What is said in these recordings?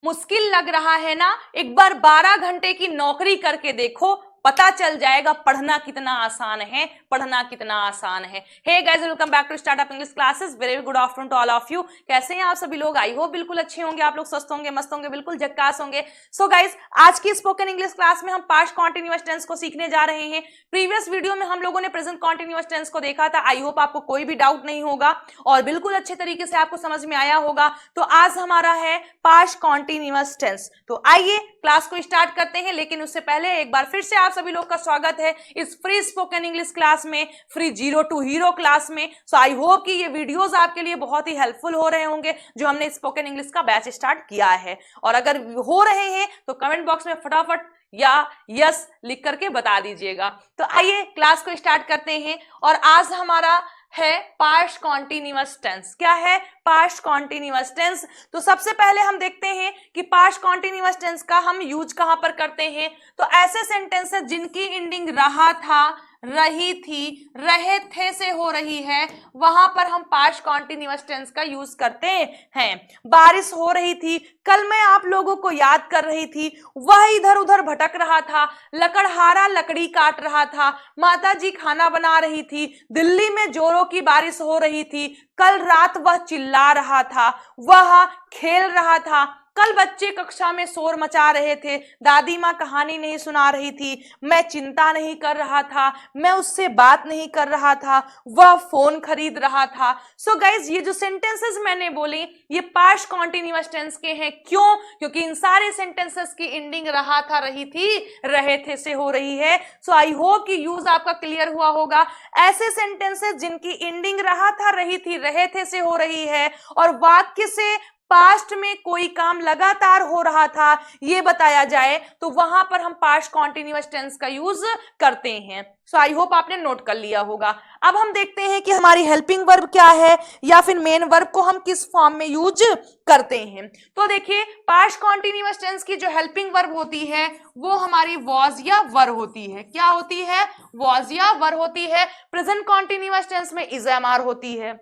मुश्किल लग रहा है ना? एक बार 12 घंटे की नौकरी करके देखो, पता चल जाएगा पढ़ना कितना आसान है, पढ़ना कितना आसान है। Hey guys, welcome back to startup English classes. Very good afternoon to all of you. कैसे हैं आप सभी लोग? आई होप बिल्कुल अच्छे होंगे, आप लोग स्वस्थ होंगे, मस्त होंगे, बिल्कुल झक्कास होंगे। सो गाइस, आज की स्पोकन इंग्लिश क्लास में हम पास्ट कॉन्टिन्यूअस टेंस को सीखने जा रहे हैं। प्रीवियस वीडियो में हम लोगों ने प्रेजेंट कॉन्टिन्यूअस टेंस को देखा था। आई होप आपको कोई भी डाउट नहीं होगा और बिल्कुल अच्छे तरीके से आपको समझ में आया होगा। तो आज हमारा है पास्ट कॉन्टिन्यूअस टेंस। तो आइए क्लास को स्टार्ट करते हैं, लेकिन उससे पहले एक बार फिर से आप सभी लोग का स्वागत है इस फ्री स्पोकन इंग्लिश क्लास में, free zero to hero class में। सो आई होप कि ये वीडियोस आपके लिए बहुत ही हेल्पफुल हो रहे होंगे जो हमने स्पोकन इंग्लिश का बैच स्टार्ट किया है। और अगर हो रहे हैं तो कमेंट बॉक्स में फटाफट या यस लिख करके बता दीजिएगा। तो आइए क्लास को स्टार्ट करते हैं। और आज हमारा है पास्ट कॉन्टिन्यूअस टेंस। क्या है? Past continuous tense. तो सबसे पहले हम देखते हैं कि पास्ट कॉन्टिन्यूअस टेंस का हम यूज कहां पर करते हैं। तो ऐसे सेंटेंसेस जिनकी एंडिंग रहा था, रही थी, रहे थे से हो रही है, वहां पर हम पास्ट कॉन्टिन्यूअस टेंस का यूज करते हैं। बारिश हो रही थी, कल मैं आप लोगों को याद कर रही थी, वह इधर उधर भटक रहा था, लकड़हारा लकड़ी काट रहा था, माता जी खाना बना रही थी, दिल्ली में जोरों की बारिश हो रही थी, कल रात वह चिल्ला रहा था, वह खेल रहा था, कल बच्चे कक्षा में शोर मचा रहे थे, दादी माँ कहानी नहीं सुना रही थी, मैं चिंता नहीं कर रहा था, मैं उससे बात नहीं कर रहा था, वह फोन खरीद रहा था। सो गाइज, ये जो सेंटेंसेस मैंने बोले ये पास्ट कॉन्टिन्यूअस टेंस के हैं। क्यों? क्योंकि इन सारे सेंटेंसेस की एंडिंग रहा था, रही थी, रहे थे से हो रही है। सो आई होप कि यूज आपका क्लियर हुआ होगा। ऐसे सेंटेंसेस जिनकी एंडिंग रहा था, रही थी, रहे थे से हो रही है और वाक्य से पास्ट में कोई काम लगातार हो रहा था ये बताया जाए, तो वहां पर हम पास्ट कॉन्टिन्यूअस टेंस का यूज करते हैं। सो आई होप आपने नोट कर लिया होगा। अब हम देखते हैं कि हमारी हेल्पिंग वर्ब क्या है या फिर मेन वर्ब को हम किस फॉर्म में यूज करते हैं। तो देखिए, पास्ट कॉन्टिन्यूअस टेंस की जो हेल्पिंग वर्ब होती है वो हमारी वॉज या वर होती है। क्या होती है? वॉज या वर होती है। प्रेजेंट कॉन्टिन्यूअस टेंस में इज एम आर होती है।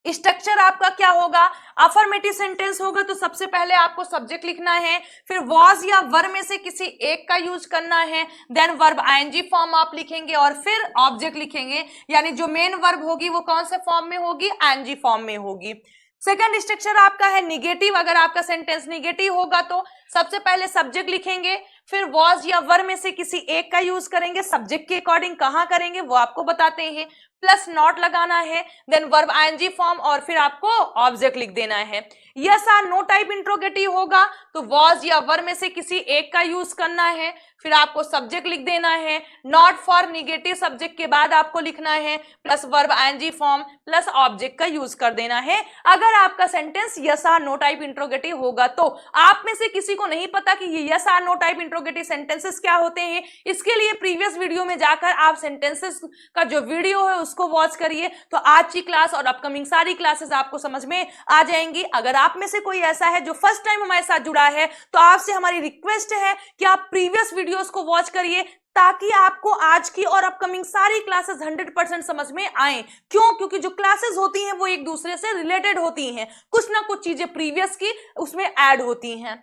स्ट्रक्चर आपका क्या होगा? अफर्मेटिव सेंटेंस होगा तो सबसे पहले आपको सब्जेक्ट लिखना है, फिर वाज या वर में से किसी एक का यूज करना है, देन वर्ब आईएनजी फॉर्म आप लिखेंगे और फिर ऑब्जेक्ट लिखेंगे। यानी जो मेन वर्ब होगी वो कौन से फॉर्म में होगी? आईएनजी फॉर्म में होगी। सेकंड स्ट्रक्चर आपका है निगेटिव। अगर आपका सेंटेंस निगेटिव होगा तो सबसे पहले सब्जेक्ट लिखेंगे, फिर वॉज या वर में से किसी एक का यूज करेंगे, सब्जेक्ट के अकॉर्डिंग कहां करेंगे वो आपको बताते हैं, प्लस नॉट लगाना है, देन वर्ब आईएनजी फॉर्म और फिर आपको ऑब्जेक्ट लिख देना है। Yes or no type interrogative होगा तो वॉज या वर में से किसी एक का यूज करना है, फिर आपको सब्जेक्ट लिख देना है, नॉट फॉर निगेटिव सब्जेक्ट के बाद आपको लिखना है, plus verb ING form plus object का यूज कर देना है। अगर आपका sentence yes or no type interrogative होगा तो आप में से किसी को नहीं पता कि ये yes or no type interrogative sentences क्या होते हैं, इसके लिए प्रीवियस वीडियो में जाकर आप सेंटेंसेस का जो वीडियो है उसको वॉच करिए, तो आज की क्लास और अपकमिंग सारी क्लासेस आपको समझ में आ जाएंगी। अगर आप में से कोई ऐसा है जो फर्स्ट टाइम हमारे साथ जुड़ा है तो आपसे हमारी रिक्वेस्ट है कि आप प्रीवियस वीडियोस को वॉच करिए ताकि आपको आज की और अपकमिंग सारी क्लासेस 100% समझ में आए। क्यों? क्योंकि जो क्लासेस होती हैं वो एक दूसरे से रिलेटेड होती हैं, कुछ ना कुछ चीजें प्रीवियस की उसमें ऐड होती हैं।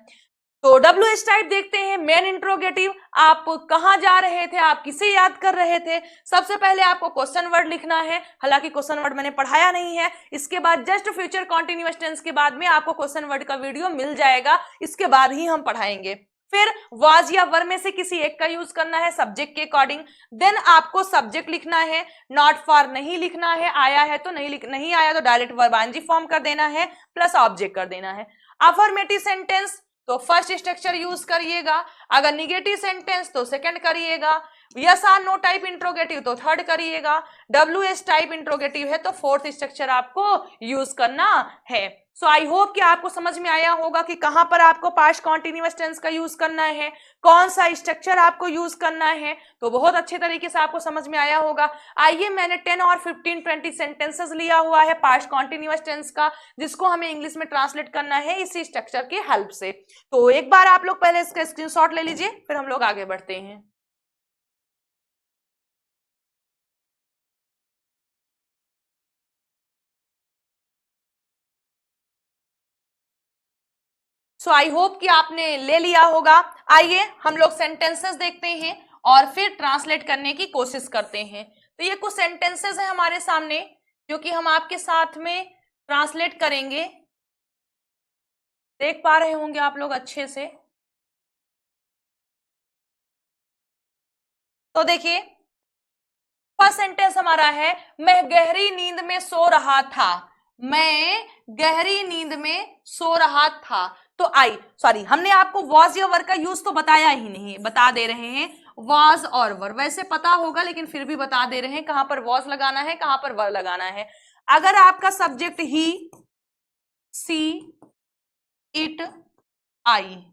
तो WH टाइप देखते हैं, मेन इंट्रोगेटिव। आप कहां जा रहे थे, आप किसे याद कर रहे थे, सबसे पहले आपको क्वेश्चन वर्ड लिखना है। हालांकि क्वेश्चन वर्ड मैंने पढ़ाया नहीं है, इसके बाद जस्ट फ्यूचर कॉन्टिन्यूअस टेंस के बाद में आपको क्वेश्चन वर्ड का वीडियो मिल जाएगा, इसके बाद ही हम पढ़ाएंगे। फिर वाज या वर में से किसी एक का यूज करना है सब्जेक्ट के अकॉर्डिंग, देन आपको सब्जेक्ट लिखना है, नॉट फॉर नहीं लिखना है, आया है तो नहीं आया तो डायरेक्ट वर्ब आईएनजी फॉर्म कर देना है, प्लस ऑब्जेक्ट कर देना है। अफर्मेटिव सेंटेंस तो फर्स्ट स्ट्रक्चर यूज करिएगा, अगर निगेटिव सेंटेंस तो सेकंड करिएगा, yes or no type interrogative तो थर्ड करिएगा, WH टाइप इंट्रोगेटिव है तो फोर्थ स्ट्रक्चर आपको यूज करना है। सो आई होप कि आपको समझ में आया होगा कि कहां पर आपको पास्ट कॉन्टिन्यूअस टेंस का यूज करना है, कौन सा स्ट्रक्चर आपको यूज करना है, तो बहुत अच्छे तरीके से आपको समझ में आया होगा। आइए, मैंने 10 और 15 20 सेंटेंसेस लिया हुआ है पास्ट कॉन्टिन्यूअस टेंस का, जिसको हमें इंग्लिश में ट्रांसलेट करना है इसी स्ट्रक्चर की हेल्प से। तो एक बार आप लोग पहले इसका स्क्रीनशॉट ले लीजिए, फिर हम लोग आगे बढ़ते हैं। सो आई होप कि आपने ले लिया होगा। आइए हम लोग सेंटेंसेस देखते हैं और फिर ट्रांसलेट करने की कोशिश करते हैं। तो ये कुछ सेंटेंसेस हैं हमारे सामने जो कि हम आपके साथ में ट्रांसलेट करेंगे। देख पा रहे होंगे आप लोग अच्छे से। तो देखिए फर्स्ट सेंटेंस हमारा है, मैं गहरी नींद में सो रहा था। मैं गहरी नींद में सो रहा था। तो हमने आपको वॉज या वर का यूज तो बताया ही नहीं, बता दे रहे हैं वॉज और वर। वैसे पता होगा लेकिन फिर भी बता दे रहे हैं कहां पर वॉज लगाना है, कहां पर वर लगाना है। अगर आपका subject he, she, it, I,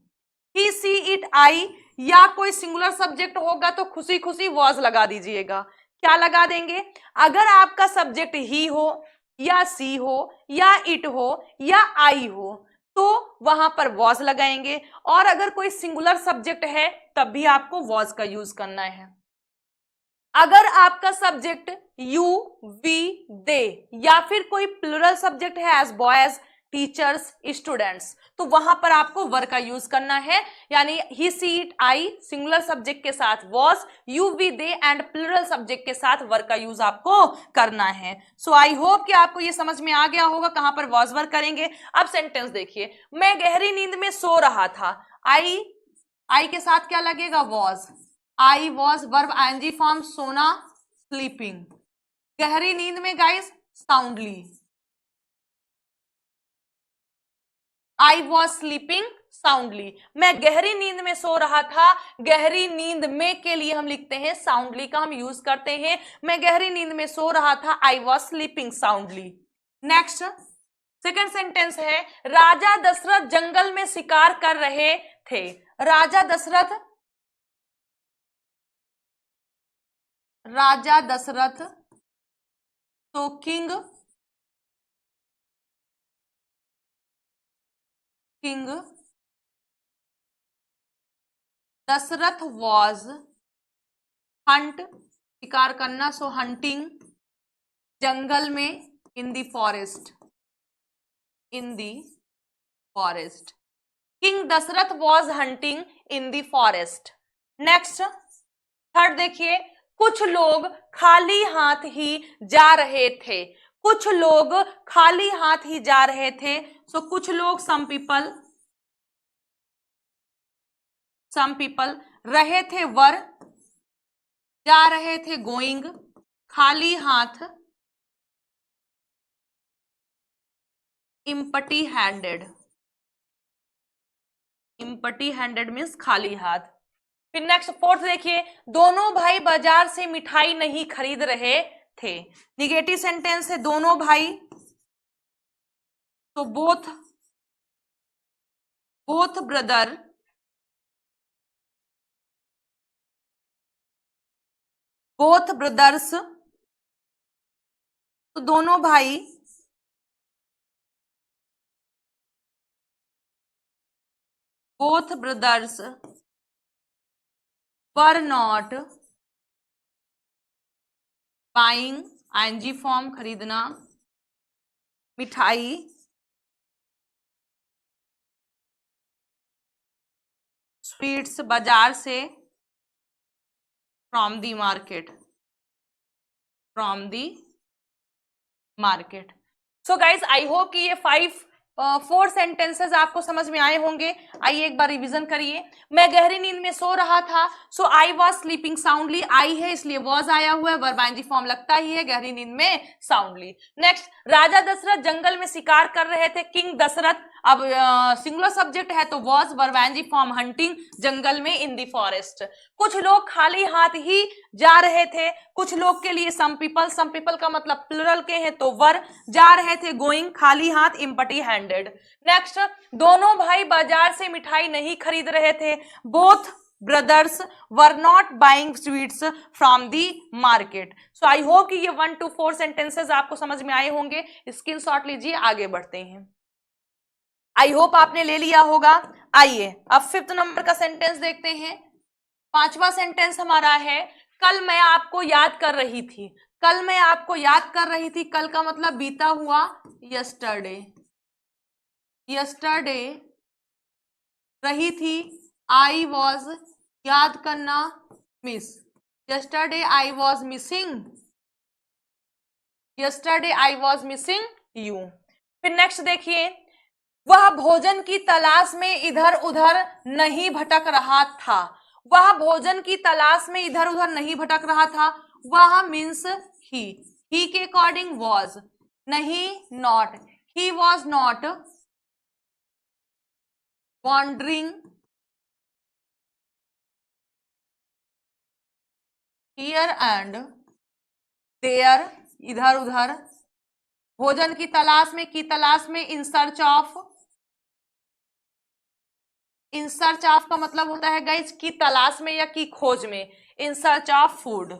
he, she, it, I या कोई सिंगुलर सब्जेक्ट होगा तो खुशी खुशी वॉज लगा दीजिएगा। क्या लगा देंगे? अगर आपका सब्जेक्ट ही हो या सी हो या इट हो या आई हो तो वहां पर वॉज लगाएंगे, और अगर कोई सिंगुलर सब्जेक्ट है तब भी आपको वॉज का यूज करना है। अगर आपका सब्जेक्ट यू, वी, दे या फिर कोई प्लूरल सब्जेक्ट है एज बॉयज, टीचर्स, स्टूडेंट्स, तो वहां पर आपको वर का यूज करना है। यानी he, she, it, I singular subject के साथ was, you, we, they and plural subject के साथ वर का यूज आपको करना है। सो आई होप कि आपको ये समझ में आ गया होगा कहां पर वॉज वर करेंगे। अब सेंटेंस देखिए, मैं गहरी नींद में सो रहा था। आई के साथ क्या लगेगा? Was. I was verb ING form, सोना, स्लीपिंग। गहरी नींद में guys soundly. I was sleeping soundly. मैं गहरी नींद में सो रहा था। गहरी नींद में के लिए हम लिखते हैं साउंडली का हम यूज करते हैं। मैं गहरी नींद में सो रहा था, आई was sleeping soundly. Next second sentence है, राजा दशरथ जंगल में शिकार कर रहे थे। राजा दशरथ तो किंग दशरथ वॉज हंट शिकार करना, सो हंटिंग जंगल में, in the forest. King Dashrath was hunting in the forest. Next third देखिए, कुछ लोग खाली हाथ ही जा रहे थे। कुछ लोग खाली हाथ ही जा रहे थे, सो कुछ लोग सम पीपल, रहे थे वर, जा रहे थे गोइंग, खाली हाथ एम्प्टी हैंडेड मीन्स खाली हाथ। फिर नेक्स्ट फोर्थ देखिए, दोनों भाई बाजार से मिठाई नहीं खरीद रहे थे। निगेटिव सेंटेंस है, दोनों भाई, तो बोथ ब्रदर बोथ ब्रदर्स, तो दोनों भाई both brothers were not buying, ING form खरीदना, मिठाई स्वीट्स बाजार से, from the market. So guys I hope कि ये 4 सेंटेंसेस आपको समझ में आए होंगे। आइए एक बार रिवीजन करिए। मैं गहरी नींद में सो रहा था, सो आई वॉज स्लीपिंग साउंडली। आई है इसलिए वॉज आया हुआ है, वर्ब आईएनजी फॉर्म लगता ही है गहरी नींद में साउंडली। नेक्स्ट, राजा दशरथ जंगल में शिकार कर रहे थे। किंग दशरथ, अब सिंगुलर सब्जेक्ट है तो was, verb ING form hunting, जंगल में, इन दी फॉरेस्ट। कुछ लोग खाली हाथ ही जा रहे थे। कुछ लोग के लिए सम पीपल का मतलब प्लुरल के हैं तो वर, जा रहे थे गोइंग, खाली हाथ एम्प्टी हैंडेड। नेक्स्ट, दोनों भाई बाजार से मिठाई नहीं खरीद रहे थे। Both brothers were not buying sweets from the market. So I hope कि ये 1 to 4 सेंटेंसेस आपको समझ में आए होंगे। स्क्रीनशॉट लीजिए, आगे बढ़ते हैं। आई होप आपने ले लिया होगा। आइए अब 5th नंबर का सेंटेंस देखते हैं। 5वां सेंटेंस हमारा है, कल मैं आपको याद कर रही थी। कल मैं आपको याद कर रही थी, कल का मतलब बीता हुआ, यस्टरडे रही थी, आई वॉज, याद करना, miss, yesterday I was missing, yesterday I was missing you. फिर नेक्स्ट देखिए, वह भोजन की तलाश में इधर उधर नहीं भटक रहा था, वह भोजन की तलाश में इधर उधर नहीं भटक रहा था, वह मीन्स ही के अकॉर्डिंग वॉज, नहीं not, he was not wandering here and there, इधर उधर, भोजन की तलाश में, की तलाश में, in search of, in search of का मतलब होता है गाइज की तलाश में या की खोज में, in search of food.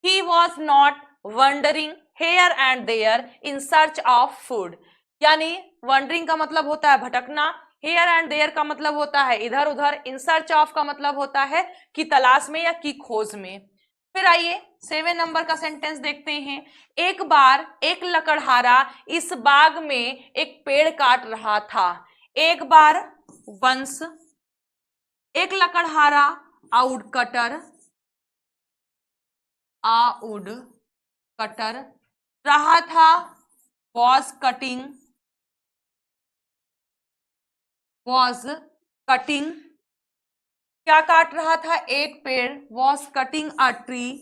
He was not wandering here and there in search of food, यानी वंडरिंग का मतलब होता है भटकना, हेयर एंड देयर का मतलब होता है इधर उधर, इन सर्च ऑफ का मतलब होता है कि तलाश में या की खोज में। फिर आइए 7 नंबर का सेंटेंस देखते हैं। एक बार एक लकड़हारा इस बाग में एक पेड़ काट रहा था, एक बार वंस, एक लकड़हारा, आउड कटर, आउड कटर, रहा था, वॉज कटिंग, वॉज कटिंग, क्या काट रहा था, एक पेड़, was cutting a tree,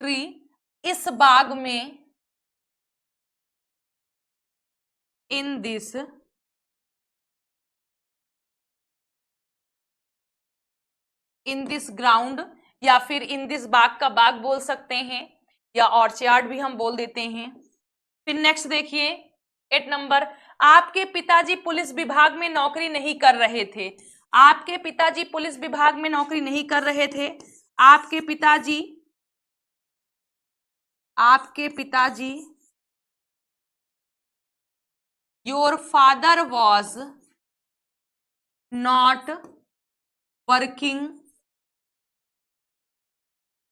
tree, इस बाग में, in this, in this ground, या फिर इन दिस बाग का बाग बोल सकते हैं, या ऑर्चयार्ड भी हम बोल देते हैं। फिर नेक्स्ट देखिए 8 नंबर, आपके पिताजी पुलिस विभाग में नौकरी नहीं कर रहे थे, आपके पिताजी पुलिस विभाग में नौकरी नहीं कर रहे थे, आपके पिताजी, आपके पिताजी, your father was not working,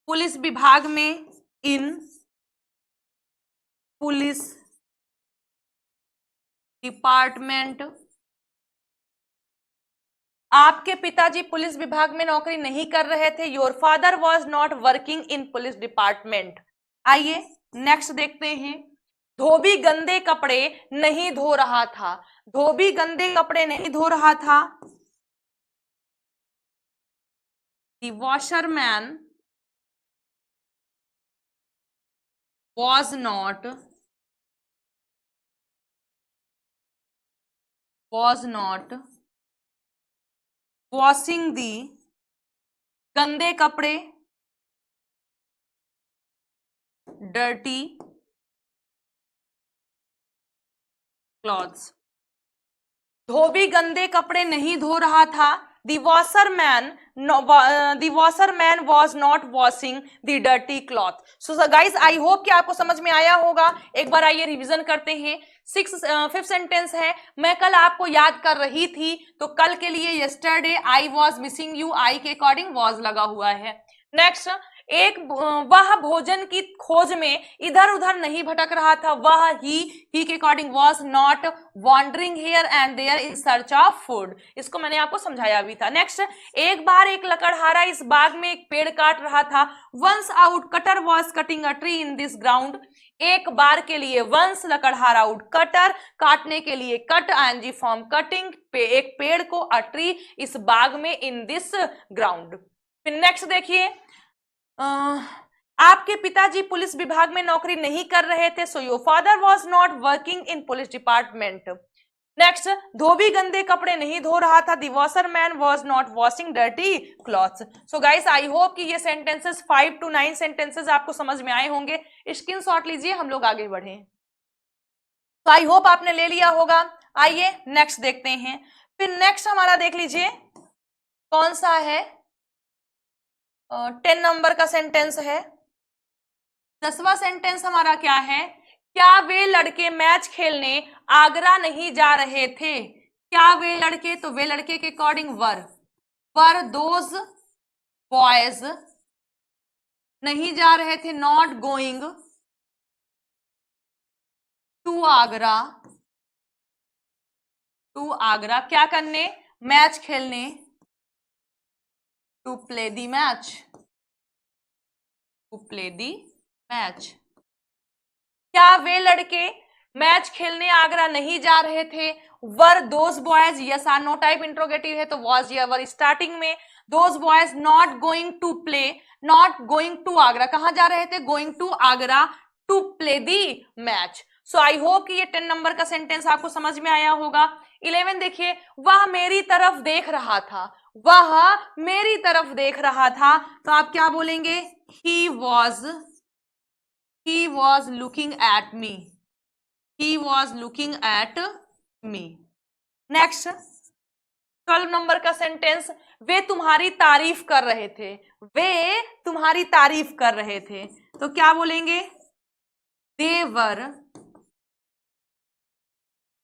police विभाग में, इन पुलिस डिपार्टमेंट, आपके पिताजी पुलिस विभाग में नौकरी नहीं कर रहे थे, your father was not working in police department. आइए नेक्स्ट देखते हैं, धोबी गंदे कपड़े नहीं धो रहा था, धोबी गंदे कपड़े नहीं धो रहा था, the washerman was not washing the, गंदे कपड़े, dirty clothes, धोबी गंदे कपड़े नहीं धो रहा था, the washerman was not washing the dirty cloth। So guys, I hope कि आपको समझ में आया होगा। एक बार आइए रिवीजन करते हैं। 5th सेंटेंस है, मैं कल आपको याद कर रही थी, तो कल के लिए yesterday I was missing you, I के अकॉर्डिंग वॉज लगा हुआ है। नेक्स्ट, एक वह भोजन की खोज में इधर उधर नहीं भटक रहा था, वह ही के according was not wandering here and there in search of food, इसको मैंने आपको समझाया भी था। नेक्स्ट, एक बार एक लकड़हारा इस बाग में एक पेड़ काट रहा था, once out cutter was cutting a tree in this ground, एक बार के लिए वंस, लकड़हारा आउट कटर, काटने के लिए कट, आईएनजी फॉर्म कटिंग, एक पेड़ को, अ ट्री, इस बाग में, इन दिस ग्राउंड। फिर नेक्स्ट देखिए, आपके पिताजी पुलिस विभाग में नौकरी नहीं कर रहे थे, so your father was not working in police department. Next, धोबी गंदे कपड़े नहीं धो रहा था, the washerman was not washing dirty clothes. So guys, I hope कि ये सेंटेंसेस 5 to 9 सेंटेंसेस आपको समझ में आए होंगे। स्क्रीनशॉट लीजिए, हम लोग आगे बढ़े। तो आई होप आपने ले लिया होगा। आइए नेक्स्ट देखते हैं। फिर नेक्स्ट हमारा देख लीजिए कौन सा है, 10 नंबर का सेंटेंस है। 10वां सेंटेंस हमारा क्या है, क्या वे लड़के मैच खेलने आगरा नहीं जा रहे थे, क्या वे लड़के, तो वे लड़के के अकॉर्डिंग वर दोज बॉयज, नहीं जा रहे थे, not going to Agra, to Agra, क्या करने, मैच खेलने, to play the match, to play the match. क्या वे लड़के मैच खेलने आगरा नहीं जा रहे थे? Were those boys, yes or no type interrogative है तो वॉज या वर स्टार्टिंग में। Those boys not going to play, not going to Agra, कहां जा रहे थे? Going to Agra to play the match. So I hope कि ये 10 नंबर का सेंटेंस आपको समझ में आया होगा। 11 देखिए, वह मेरी तरफ देख रहा था, वह मेरी तरफ देख रहा था, तो आप क्या बोलेंगे? he was looking at me, he was looking at me। Next 12 number का सेंटेंस, वे तुम्हारी तारीफ कर रहे थे, वे तुम्हारी तारीफ कर रहे थे, तो क्या बोलेंगे?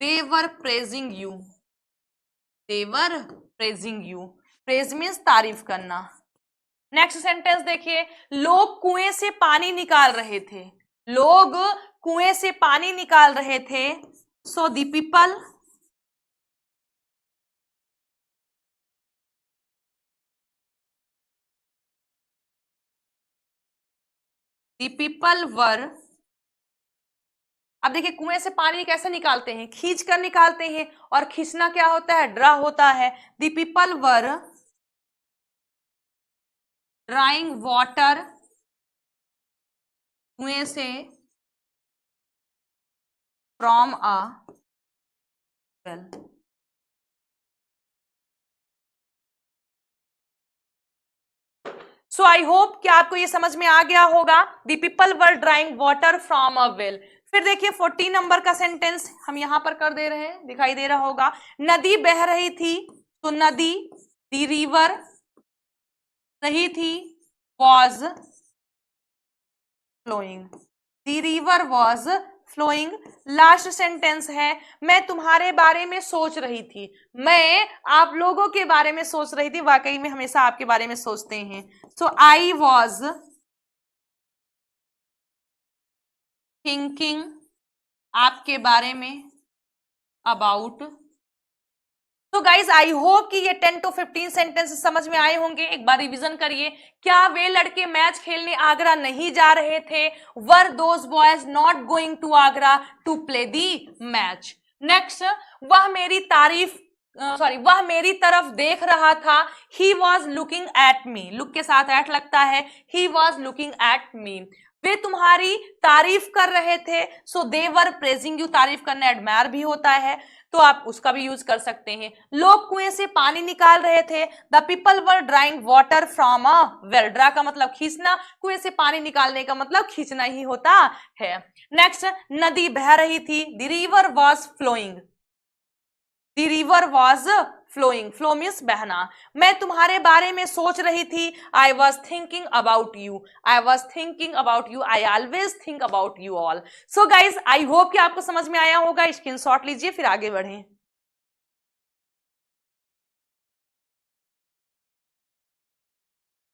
they were praising you, they were praising you। praise means तारीफ करना। नेक्स्ट सेंटेंस देखिए, लोग कुएं से पानी निकाल रहे थे, लोग कुएं से पानी निकाल रहे थे, सो द पीपल वर। अब देखिए, कुएं से पानी कैसे निकालते हैं? खींच कर निकालते हैं, और खींचना क्या होता है? ड्रा होता है। The people were drawing water, कुएं से, from a well. So I hope कि आपको ये समझ में आ गया होगा। The people were drawing water from a well. फिर देखिए 14 नंबर का सेंटेंस हम यहां पर कर दे रहे हैं, दिखाई दे रहा होगा। नदी बह रही थी, तो नदी, द रिवर, रही थी, was flowing, the river was flowing. Last sentence है, मैं तुम्हारे बारे में सोच रही थी, मैं आप लोगों के बारे में सोच रही थी। वाकई में हमेशा आपके बारे में सोचते हैं। सो आई वॉज थिंकिंग, आपके बारे में, अबाउट। तो गाइज आई होप कि ये 10 to 15 सेंटेंस समझ में आए होंगे। एक बार रिवीजन करिए। क्या वे लड़के मैच खेलने आगरा नहीं जा रहे थे? Were those boys not going to Agra to play the match. Next, वह मेरी तारीफ वह मेरी तरफ देख रहा था, he was looking at me, look के साथ एट लगता है, he was looking at me. वे तुम्हारी तारीफ कर रहे थे, सो दे वर प्रेजिंग यू, तारीफ करना एडमायर भी होता है, तो आप उसका भी यूज कर सकते हैं। लोग कुएं से पानी निकाल रहे थे, the people were drawing water from a well. Draw का मतलब खींचना, कुएं से पानी निकालने का मतलब खींचना ही होता है। नेक्स्ट, नदी बह रही थी, the river was flowing, the river was flowing, flow means बहना। मैं तुम्हारे बारे में सोच रही थी, I was thinking about you, I was thinking about you, I always think about you all. So guys I hope कि आपको समझ में आया होगा। स्क्रीनशॉट लीजिए, फिर आगे बढ़ें।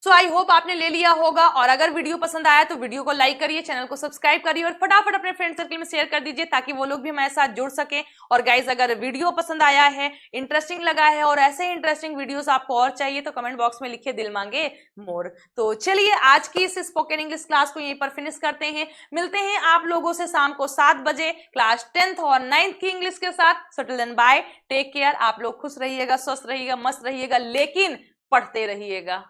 सो आई होप आपने ले लिया होगा, और अगर वीडियो पसंद आया तो वीडियो को लाइक करिए, चैनल को सब्सक्राइब करिए, और फटाफट अपने फ्रेंड सर्कल में शेयर कर दीजिए ताकि वो लोग भी हमारे साथ जुड़ सकें। और गाइज अगर वीडियो पसंद आया है, इंटरेस्टिंग लगा है, और ऐसे ही इंटरेस्टिंग वीडियोस आपको और चाहिए तो कमेंट बॉक्स में लिखिए दिल मांगे मोर। तो चलिए आज की इस स्पोकन इंग्लिश क्लास को यहीं पर फिनिश करते हैं। मिलते हैं आप लोगों से शाम को 7 बजे क्लास 10th और 9th की इंग्लिश के साथ। So till then bye, take care. आप लोग खुश रहिएगा, स्वस्थ रहिएगा, मस्त रहिएगा, लेकिन पढ़ते रहिएगा।